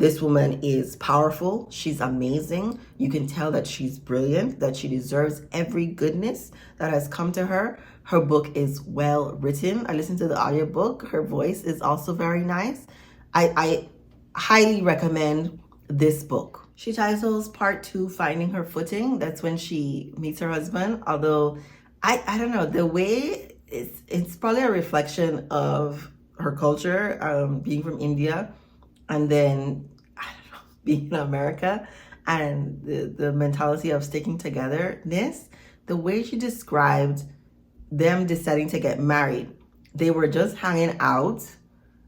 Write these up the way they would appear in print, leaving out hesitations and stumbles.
This woman is powerful. She's amazing. You can tell that she's brilliant, that she deserves every goodness that has come to her. Her book is well written. I listened to the audiobook. Her voice is also very nice. I highly recommend this book. She titles part 2 Finding Her Footing. That's when she meets her husband. Although I don't know, the way it's probably a reflection of her culture, being from India, and then I don't know, being in America, and the mentality of sticking togetherness. The way she described them deciding to get married, they were just hanging out.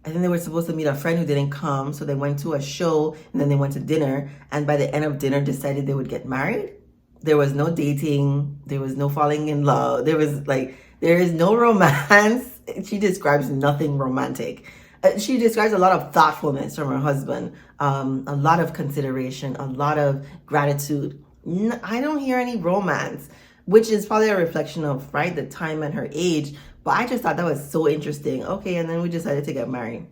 I think they were supposed to meet a friend who didn't come, so they went to a show and then they went to dinner, and by the end of dinner decided they would get married. There was no dating, there was no falling in love, there is no romance. She describes nothing romantic. She describes a lot of thoughtfulness from her husband, a lot of consideration, a lot of gratitude. I don't hear any romance, which is probably a reflection of, right, the time and her age. But I just thought that was so interesting. Okay, and then we decided to get married.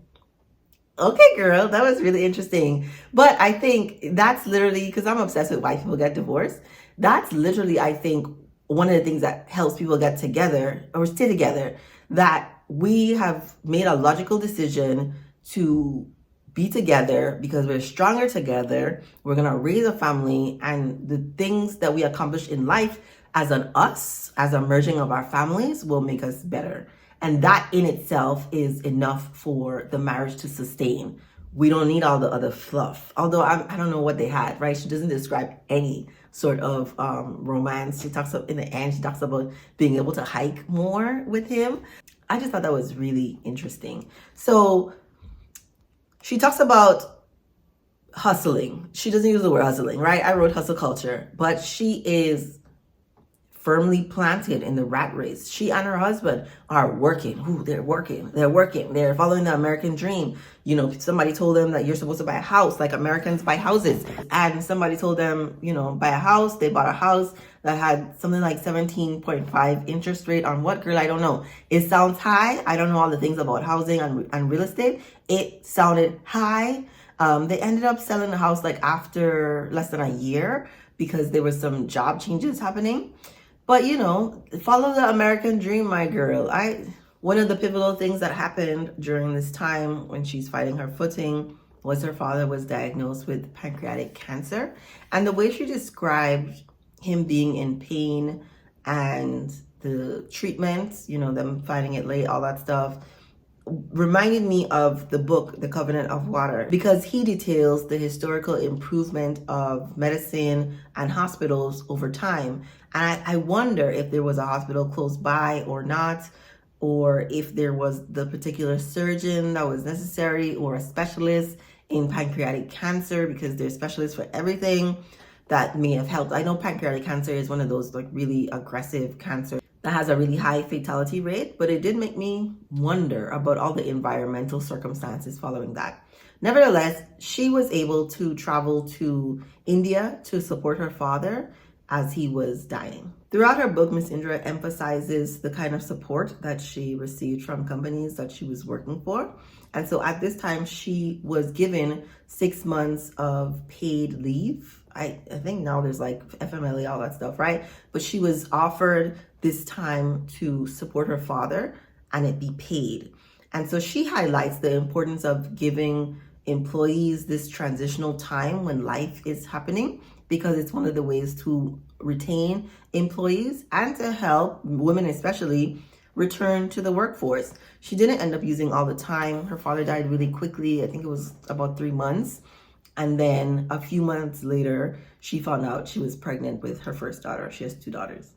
Okay, girl, that was really interesting. But I think that's literally, because I'm obsessed with why people get divorced, that's literally, I think, one of the things that helps people get together or stay together, that we have made a logical decision to be together because we're stronger together. We're going to raise a family, and the things that we accomplish in life as an us, as a merging of our families, will make us better. And that in itself is enough for the marriage to sustain. We don't need all the other fluff. Although I don't know what they had, right? She doesn't describe any sort of romance. She talks in the end, she talks about being able to hike more with him. I just thought that was really interesting. So she talks about hustling. She doesn't use the word hustling, right? I wrote hustle culture, but she is firmly planted in the rat race. She and her husband are working. Ooh, they're working. They're following the American dream. You know, somebody told them that you're supposed to buy a house like Americans buy houses. And somebody told them, you know, buy a house. They bought a house that had something like 17.5 interest rate on what, girl? I don't know. It sounds high. I don't know all the things about housing and real estate. It sounded high. They ended up selling the house like after less than a year because there was some job changes happening. But, you know, follow the American dream, my girl. One of the pivotal things that happened during this time when she's fighting her footing was her father was diagnosed with pancreatic cancer. And the way she described him being in pain and the treatment, you know, them finding it late, all that stuff, reminded me of the book, The Covenant of Water, because he details the historical improvement of medicine and hospitals over time. And I wonder if there was a hospital close by or not, or if there was the particular surgeon that was necessary or a specialist in pancreatic cancer, because there's specialists for everything that may have helped. I know pancreatic cancer is one of those like really aggressive cancers that has a really high fatality rate, but it did make me wonder about all the environmental circumstances following that. Nevertheless, she was able to travel to India to support her father as he was dying. Throughout her book, Miss Indra emphasizes the kind of support that she received from companies that she was working for. And so at this time, she was given 6 months of paid leave. I think now there's like FMLA, all that stuff, right? But she was offered this time to support her father and it be paid. And so she highlights the importance of giving employees this transitional time when life is happening, because it's one of the ways to retain employees and to help women especially return to the workforce. She didn't end up using all the time. Her father died really quickly. I think it was about 3 months. And then a few months later, she found out she was pregnant with her first daughter. She has 2 daughters.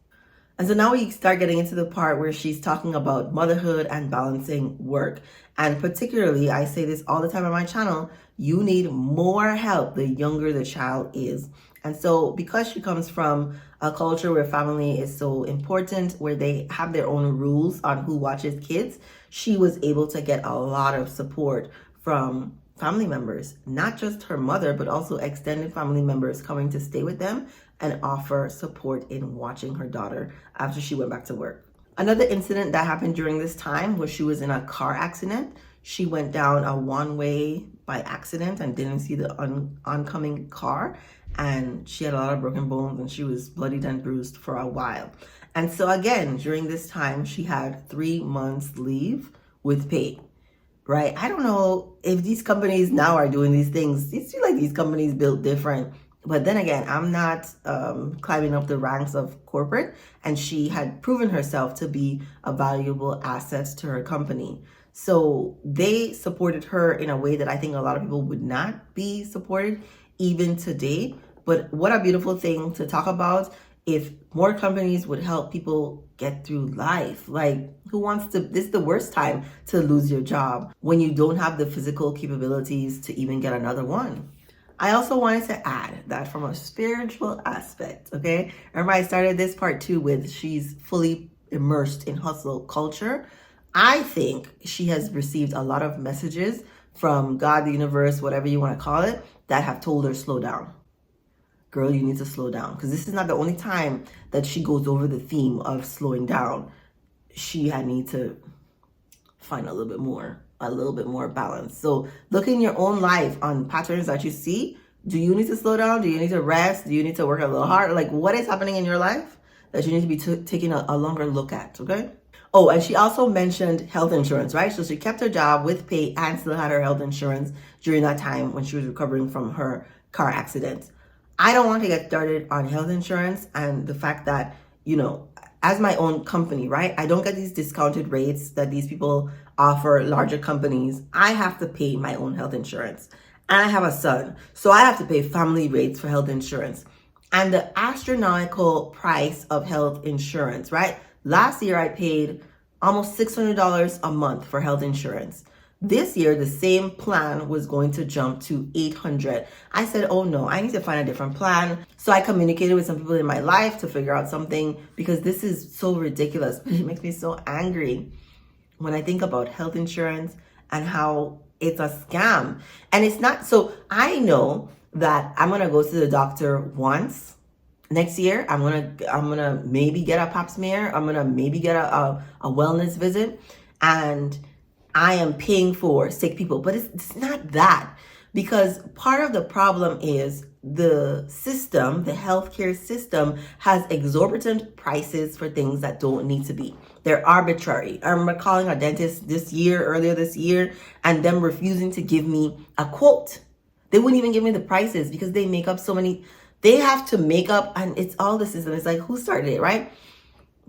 And so now we start getting into the part where she's talking about motherhood and balancing work. And particularly, I say this all the time on my channel, you need more help the younger the child is. And so because she comes from a culture where family is so important, where they have their own rules on who watches kids, she was able to get a lot of support from family members, not just her mother, but also extended family members coming to stay with them and offer support in watching her daughter after she went back to work. Another incident that happened during this time was she was in a car accident. She went down a one-way by accident and didn't see the oncoming car. And she had a lot of broken bones and she was bloodied and bruised for a while. And so again, during this time, she had 3 months leave with pay, right? I don't know if these companies now are doing these things. It seems like these companies built different. But then again, I'm not climbing up the ranks of corporate, and she had proven herself to be a valuable asset to her company. So they supported her in a way that I think a lot of people would not be supported even today. But what a beautiful thing to talk about if more companies would help people get through life. Like, who wants to, this is the worst time to lose your job when you don't have the physical capabilities to even get another one. I also wanted to add that from a spiritual aspect, okay? Remember I started this part 2 with she's fully immersed in hustle culture. I think she has received a lot of messages from God, the universe, whatever you want to call it, that have told her slow down. Girl, you need to slow down. Because this is not the only time that she goes over the theme of slowing down. She had need to find a little bit more balance. So look in your own life on patterns that you see. Do you need to slow down? Do you need to rest? Do you need to work a little harder? Like, what is happening in your life that you need to be taking a longer look at, okay? Oh, and she also mentioned health insurance, right? So she kept her job with pay and still had her health insurance during that time when she was recovering from her car accident. I don't want to get started on health insurance and the fact that, you know, as my own company, right? I don't get these discounted rates that these people offer larger companies. I have to pay my own health insurance. And I have a son, so I have to pay family rates for health insurance. And the astronomical price of health insurance, right? Last year, I paid almost $600 a month for health insurance. This year, the same plan was going to jump to $800. I said, oh no, I need to find a different plan. So I communicated with some people in my life to figure out something because this is so ridiculous. But it makes me so angry when I think about health insurance and how it's a scam. And it's not, so I know that I'm going to go to the doctor once. Next year, I'm gonna maybe get a pap smear. I'm gonna maybe get a wellness visit, and I am paying for sick people. But it's not that, because part of the problem is the system, the healthcare system, has exorbitant prices for things that don't need to be. They're arbitrary. I remember calling a dentist earlier this year, and them refusing to give me a quote. They wouldn't even give me the prices because they make up so many. They have to make up, and it's all the system. It's like, who started it, right?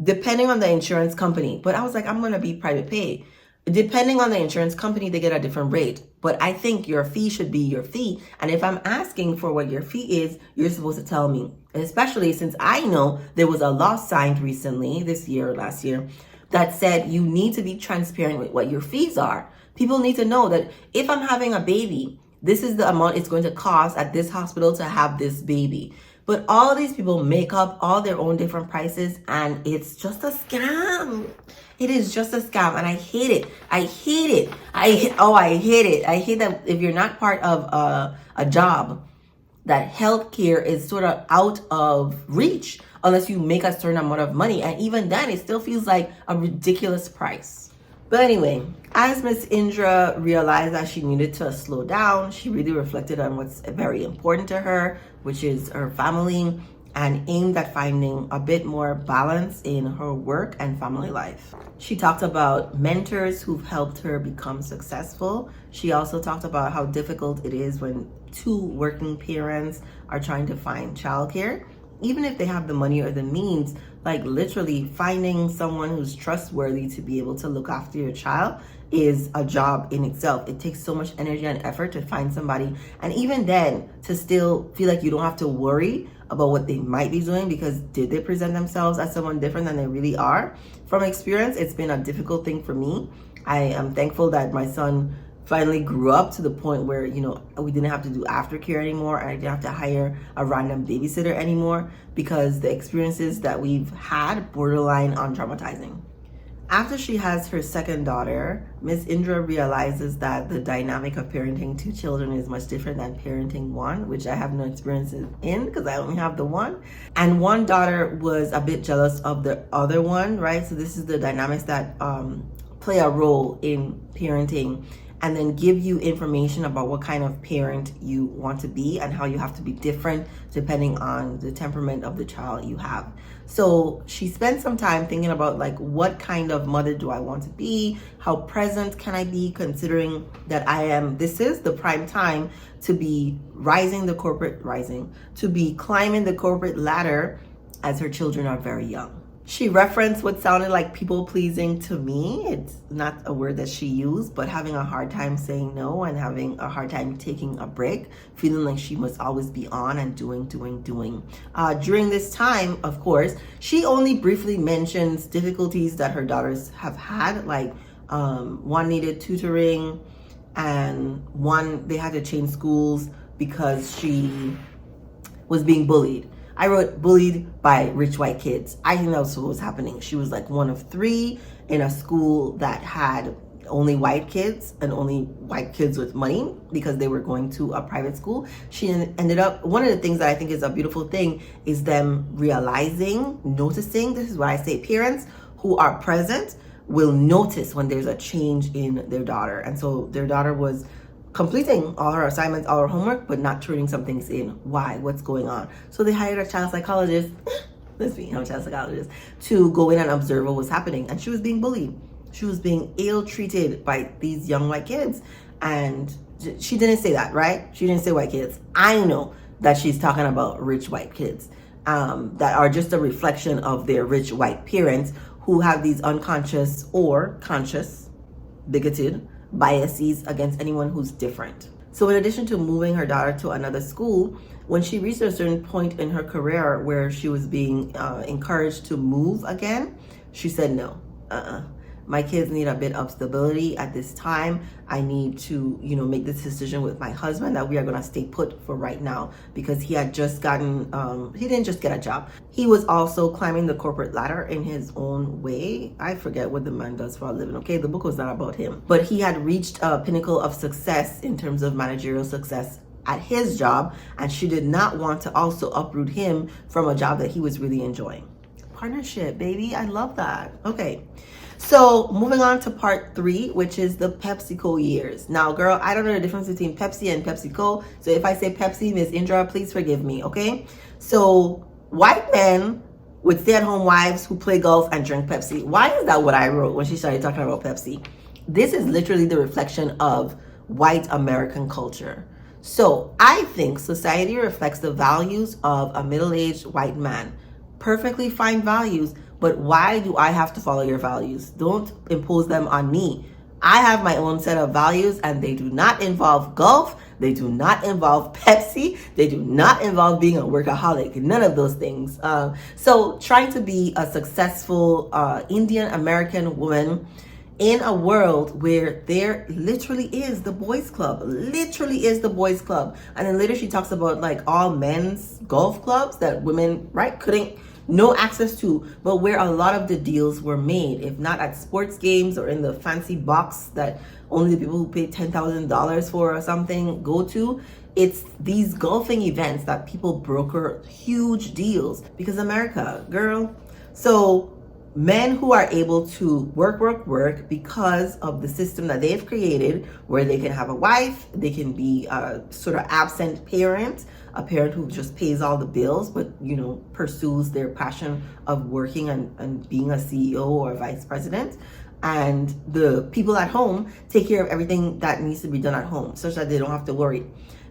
Depending on the insurance company. But I was like, I'm going to be private pay. Depending on the insurance company, they get a different rate. But I think your fee should be your fee. And if I'm asking for what your fee is, you're supposed to tell me. Especially since I know there was a law signed recently, this year or last year, that said you need to be transparent with what your fees are. People need to know that if I'm having a baby, this is the amount it's going to cost at this hospital to have this baby. But all of these people make up all their own different prices, and it's just a scam. It is just a scam, and I hate it. I hate it. I hate it. I hate that if you're not part of a job, that healthcare is sort of out of reach unless you make a certain amount of money. And even then, it still feels like a ridiculous price. But anyway, as Miss Indra realized that she needed to slow down, she really reflected on what's very important to her, which is her family, and aimed at finding a bit more balance in her work and family life. She talked about mentors who've helped her become successful. She also talked about how difficult it is when two working parents are trying to find childcare. Even if they have the money or the means, like literally finding someone who's trustworthy to be able to look after your child is a job in itself. It takes so much energy and effort to find somebody. And even then, to still feel like you don't have to worry about what they might be doing because did they present themselves as someone different than they really are? From experience, it's been a difficult thing for me. I am thankful that my son finally grew up to the point where, you know, we didn't have to do aftercare anymore, and I didn't have to hire a random babysitter anymore, because the experiences that we've had borderline on traumatizing. After she has her second daughter, Miss Indra realizes that the dynamic of parenting two children is much different than parenting one, which I have no experiences in because I only have the one. And one daughter was a bit jealous of the other one, right? So this is the dynamics that play a role in parenting. and then give you information about what kind of parent you want to be and how you have to be different depending on the temperament of the child you have. So she spent some time thinking about like, what kind of mother do I want to be? How present can I be, considering that this is the prime time to be to be climbing the corporate ladder as her children are very young. She referenced what sounded like people pleasing to me. It's not a word that she used, but having a hard time saying no and having a hard time taking a break, feeling like she must always be on and doing. During this time, of course, she only briefly mentions difficulties that her daughters have had, like one needed tutoring and one they had to change schools because she was being bullied. I wrote bullied by rich white kids. I think that was what was happening. She was like one of 3 in a school that had only white kids and only white kids with money because they were going to a private school. She ended up, one of the things that I think is a beautiful thing is them noticing, this is what I say, parents who are present will notice when there's a change in their daughter. And so their daughter was completing all her assignments, all her homework, but not turning some things in. Why? What's going on? So they hired a child psychologist, I'm a child psychologist, to go in and observe what was happening. And she was being bullied. She was being ill-treated by these young white kids. And she didn't say that, right? She didn't say white kids. I know that she's talking about rich white kids that are just a reflection of their rich white parents who have these unconscious or conscious, bigoted biases against anyone who's different. So in addition to moving her daughter to another school, when she reached a certain point in her career where she was being encouraged to move again, she said no. My kids need a bit of stability at this time. I need to, make this decision with my husband that we are going to stay put for right now, because he had just gotten, he didn't just get a job. He was also climbing the corporate ladder in his own way. I forget what the man does for a living. Okay, the book was not about him, but he had reached a pinnacle of success in terms of managerial success at his job, and she did not want to also uproot him from a job that he was really enjoying. Partnership, baby. I love that. Okay. So moving on to part 3, which is the PepsiCo years. Now, girl, I don't know the difference between Pepsi and PepsiCo. So if I say Pepsi, Miss Indra, please forgive me, okay? So white men with stay-at-home wives who play golf and drink Pepsi. Why is that what I wrote when she started talking about Pepsi? This is literally the reflection of white American culture. So I think society reflects the values of a middle-aged white man. Perfectly fine values, but why do I have to follow your values? Don't impose them on me. I have my own set of values, and they do not involve golf. They do not involve Pepsi. They do not involve being a workaholic. None of those things. So trying to be a successful Indian American woman in a world where there literally is the boys club, and then later she talks about like all men's golf clubs that women, right, couldn't, no access to, but where a lot of the deals were made, if not at sports games or in the fancy box that only the people who paid $10,000 for or something go to. It's these golfing events that people broker huge deals, because America, girl. So men who are able to work because of the system that they've created, where they can have a wife, they can be a sort of absent parent, a parent who just pays all the bills, but pursues their passion of working and being a CEO or a vice president. And the people at home take care of everything that needs to be done at home, such that they don't have to worry.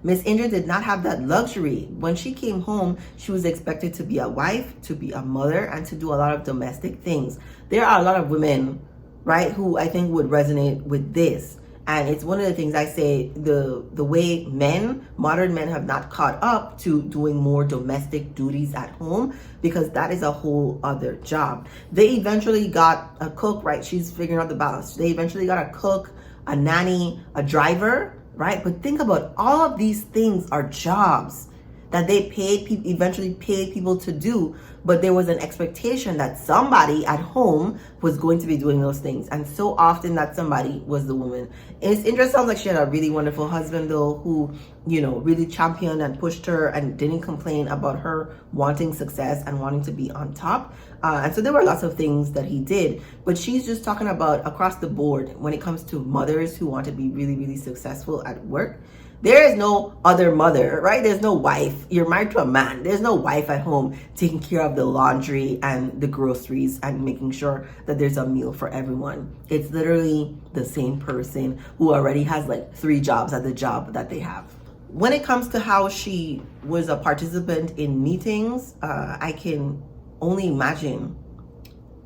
Miss Indra did not have that luxury. When she came home, she was expected to be a wife, to be a mother, and to do a lot of domestic things. There are a lot of women, right, who I think would resonate with this. And it's one of the things I say, the way modern men have not caught up to doing more domestic duties at home, because that is a whole other job. They eventually got a cook, right? She's figuring out the balance. They eventually got a cook, a nanny, a driver, right? But think about all of these things are jobs that they eventually paid people to do, but there was an expectation that somebody at home was going to be doing those things. And so often that somebody was the woman. And it's interesting, sounds like she had a really wonderful husband though, who, really championed and pushed her and didn't complain about her wanting success and wanting to be on top. And so there were lots of things that he did, but she's just talking about across the board when it comes to mothers who want to be really, really successful at work. There is no other mother, right? There's no wife. You're married to a man. There's no wife at home taking care of the laundry and the groceries and making sure that there's a meal for everyone. It's literally the same person who already has like 3 jobs at the job that they have. When it comes to how she was a participant in meetings, I can only imagine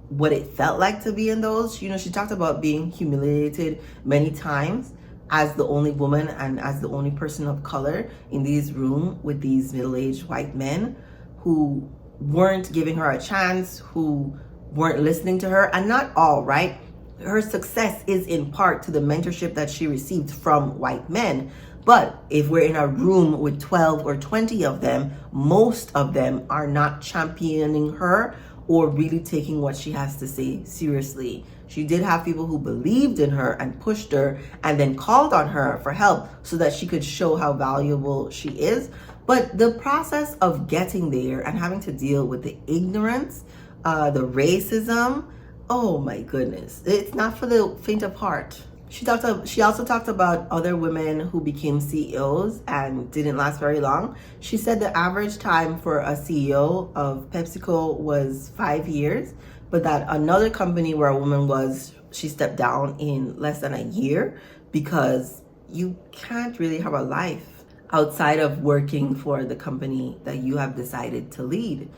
what it felt like to be in those. She talked about being humiliated many times as the only woman and as the only person of color in these rooms with these middle-aged white men who weren't giving her a chance, who weren't listening to her. And not all, right? Her success is in part to the mentorship that she received from white men. But if we're in a room with 12 or 20 of them, most of them are not championing her or really taking what she has to say seriously. She did have people who believed in her and pushed her and then called on her for help so that she could show how valuable she is. But the process of getting there and having to deal with the ignorance, the racism, oh my goodness, it's not for the faint of heart. She also talked about other women who became CEOs and didn't last very long. She said the average time for a CEO of PepsiCo was 5 years, but that another company where a woman was, she stepped down in less than a year because you can't really have a life outside of working for the company that you have decided to lead.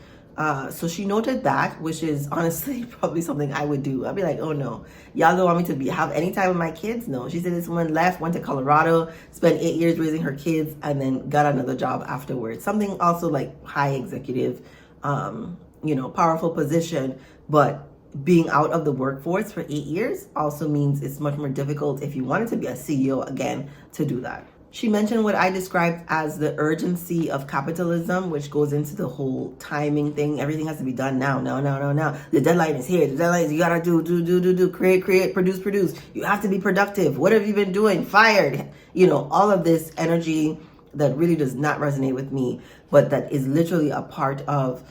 So she noted that, which is honestly probably something I would do. I'd be like, oh no, y'all don't want me to have any time with my kids? No. She said this woman left, went to Colorado, spent 8 years raising her kids, and then got another job afterwards. Something also like high executive, powerful position, but being out of the workforce for 8 years also means it's much more difficult if you wanted to be a CEO again to do that. She mentioned what I described as the urgency of capitalism, which goes into the whole timing thing. Everything has to be done now. The deadline is here. The deadline is, you gotta do, create, produce. You have to be productive. What have you been doing? Fired. All of this energy that really does not resonate with me, but that is literally a part of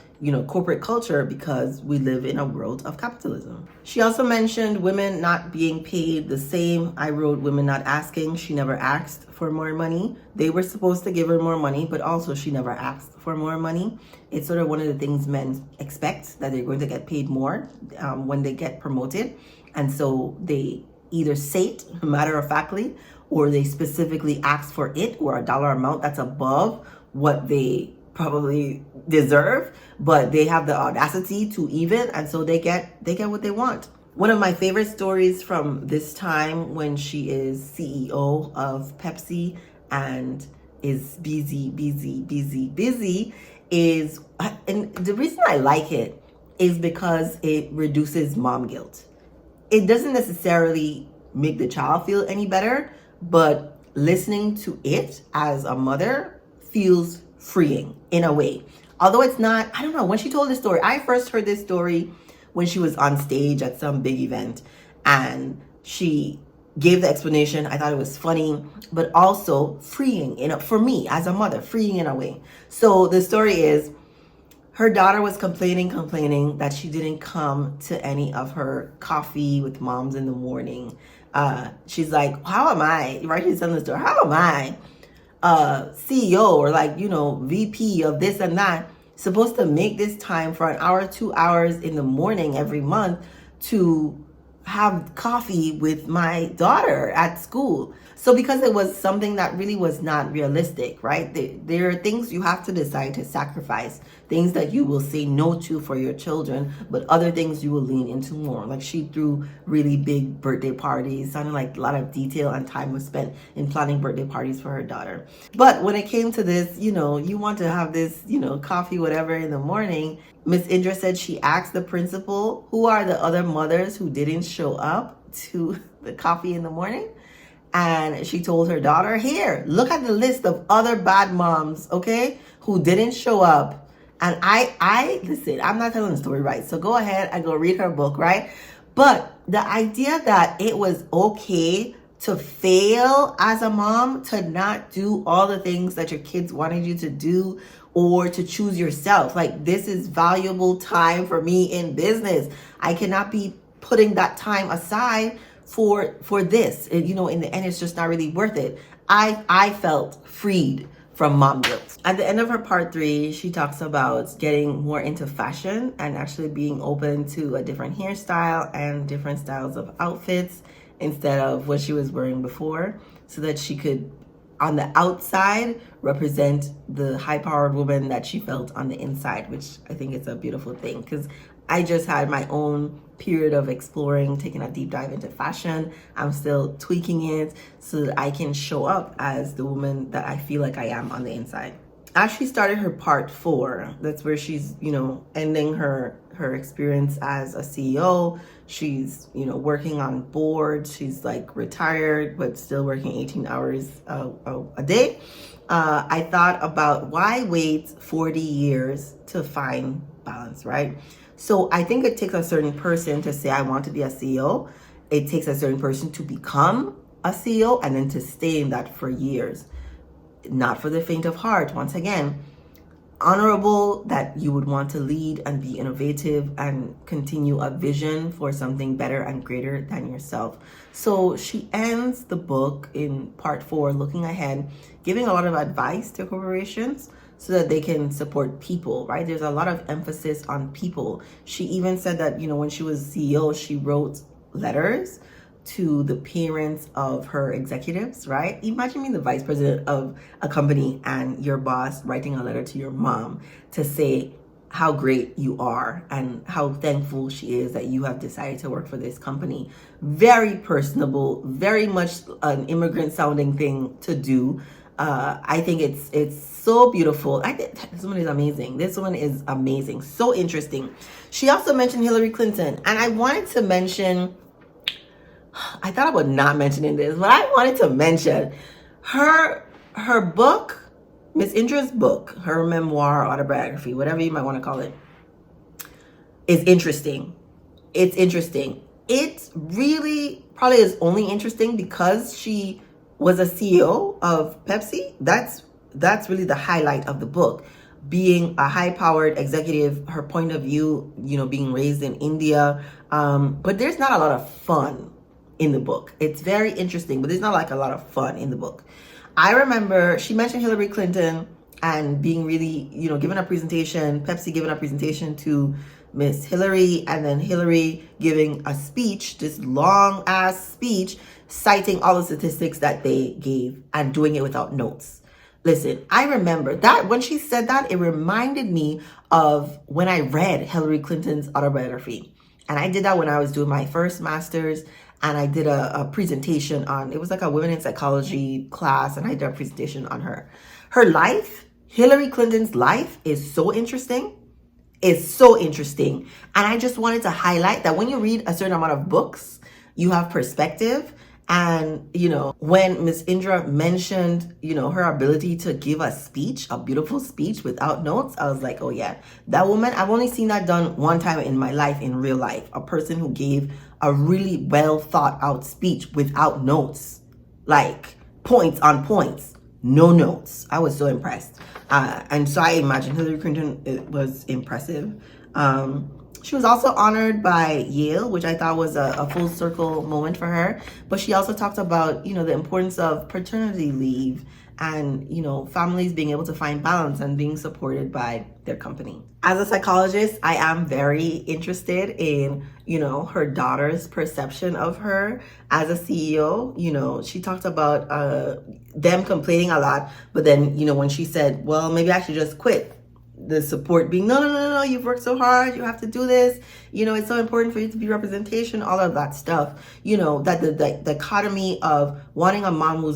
corporate culture because we live in a world of capitalism. She also mentioned women not being paid the same. I wrote women not asking. She never asked for more money. They were supposed to give her more money, but also she never asked for more money. It's sort of one of the things men expect, that they're going to get paid more when they get promoted. And so they either say it matter-of-factly, or they specifically ask for it or a dollar amount that's above what they probably deserve, but they have the audacity to even, and so they get what they want. One of my favorite stories from this time, when she is CEO of Pepsi and is busy, is, and the reason I like it is because it reduces mom guilt. It doesn't necessarily make the child feel any better, but listening to it as a mother feels freeing in a way. Although it's not, I don't know, when she told this story, I first heard this story when she was on stage at some big event and she gave the explanation. I thought it was funny, but also freeing, for me as a mother, freeing in a way. So the story is, her daughter was complaining that she didn't come to any of her coffee with moms in the morning. She's like, how am I, right? She's telling the story, how am I, CEO or VP of this and that, supposed to make this time for an hour, 2 hours in the morning every month to have coffee with my daughter at school? So because it was something that really was not realistic, right? There are things you have to decide to sacrifice, things that you will say no to for your children, but other things you will lean into more. Like she threw really big birthday parties, sounded like a lot of detail and time was spent in planning birthday parties for her daughter. But when it came to this, you want to have this, coffee, whatever in the morning, Miss Indra said she asked the principal, who are the other mothers who didn't show up to the coffee in the morning? And she told her daughter, here, look at the list of other bad moms, okay, who didn't show up. And I listen, I'm not telling the story, right? So go ahead and go read her book, right? But the idea that it was okay to fail as a mom, to not do all the things that your kids wanted you to do, or to choose yourself. Like, this is valuable time for me in business. I cannot be putting that time aside for this. You know, in the end, it's just not really worth it. I felt freed from mom guilt. At the end of her part 3, she talks about getting more into fashion and actually being open to a different hairstyle and different styles of outfits instead of what she was wearing before, so that she could, on the outside, represent the high-powered woman that she felt on the inside, which I think is a beautiful thing, because I just had my own period of exploring, taking a deep dive into fashion. I'm still tweaking it so that I can show up as the woman that I feel like I am on the inside. As she started her part 4, that's where she's, you know, ending her experience as a CEO. She's, you know, working on boards. She's like retired, but still working 18 hours a day. I thought about, why wait 40 years to find balance, right? So I think it takes a certain person to say, I want to be a CEO. It takes a certain person to become a CEO and then to stay in that for years. Not for the faint of heart. Once again, honorable that you would want to lead and be innovative and continue a vision for something better and greater than yourself. So she ends the book in part 4, looking ahead, giving a lot of advice to corporations so that they can support people, right? There's a lot of emphasis on people. She even said that, you know, when she was CEO, she wrote letters to the parents of her executives, right? Imagine being the vice president of a company and your boss writing a letter to your mom to say how great you are and how thankful she is that you have decided to work for this company. Very personable, very much an immigrant sounding thing to do. I think it's so beautiful. I think this woman is amazing. This woman is amazing. So interesting. She also mentioned Hillary Clinton, and I wanted to mention, I thought about not mentioning this, but I wanted to mention her book, Miss Indra's book, her memoir, autobiography, whatever you might want to call it, is interesting. It's interesting. It really probably is only interesting because she was a CEO of Pepsi. That's really the highlight of the book. Being a high-powered executive, her point of view, you know, being raised in India. But there's not a lot of fun in the book. It's very interesting, but there's not like a lot of fun in the book. I remember she mentioned Hillary Clinton and being really, you know, giving a presentation, Pepsi giving a presentation to Miss Hillary, and then Hillary giving a speech, this long ass speech, citing all the statistics that they gave and doing it without notes. Listen, I remember that when she said that, it reminded me of when I read Hillary Clinton's autobiography. And I did that when I was doing my first master's, and I did a presentation on, it was like a women in psychology class, and I did a presentation on her. Her life, Hillary Clinton's life, is so interesting. It's so interesting. And I just wanted to highlight that when you read a certain amount of books, you have perspective. And, you know, when Miss Indra mentioned, you know, her ability to give a speech, a beautiful speech without notes, I was like, oh yeah, that woman, I've only seen that done one time in my life, in real life. A person who gave a really well thought out speech without notes, like points on points, no notes. I was so impressed. And so I imagine Hillary Clinton was impressive. She was also honored by Yale, which I thought was a full circle moment for her. But she also talked about, you know, the importance of paternity leave and, you know, families being able to find balance and being supported by their company. As a psychologist, I am very interested in, you know, her daughter's perception of her as a CEO. You know, she talked about them complaining a lot, but then, you know, when she said, well, maybe I should just quit, the support being, no, you've worked so hard, you have to do this, you know, it's so important for you to be representation, all of that stuff. You know, that the dichotomy of wanting a mom who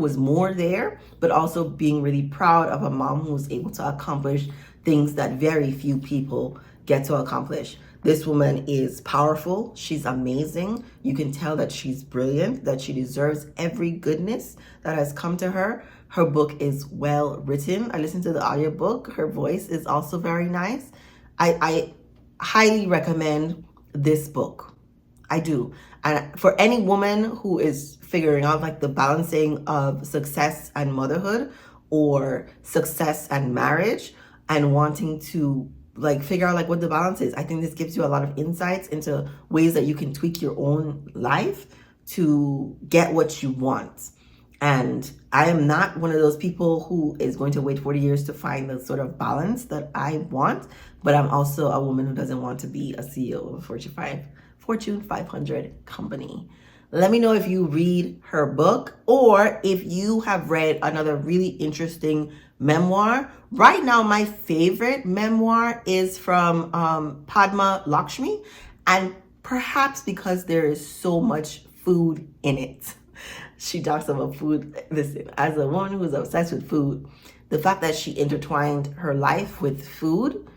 was more there, but also being really proud of a mom who was able to accomplish things that very few people get to accomplish. This woman is powerful. She's amazing. You can tell that she's brilliant, that she deserves every goodness that has come to her. Her book is well written. I listened to the audiobook. Her voice is also very nice. I highly recommend this book. I do. And for any woman who is figuring out like the balancing of success and motherhood or success and marriage and wanting to like figure out like what the balance is, I think this gives you a lot of insights into ways that you can tweak your own life to get what you want. And I am not one of those people who is going to wait 40 years to find the sort of balance that I want, but I'm also a woman who doesn't want to be a CEO of a Fortune 500 company. Let me know if you read her book or if you have read another really interesting memoir. Right now, my favorite memoir is from Padma Lakshmi, and perhaps because there is so much food in it. She talks about food. Listen, as a woman who is obsessed with food, the fact that she intertwined her life with food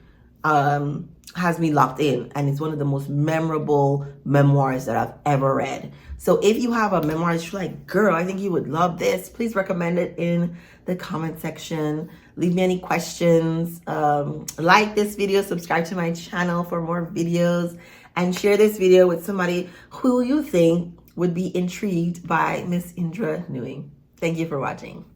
has me locked in, and it's one of the most memorable memoirs that I've ever read. So if you have a memoir that you're like, girl, I think you would love this, please recommend it in the comment section. Leave me any questions. Like this video, subscribe to my channel for more videos, and share this video with somebody who you think would be intrigued by Miss Indra Nooyi. Thank you for watching.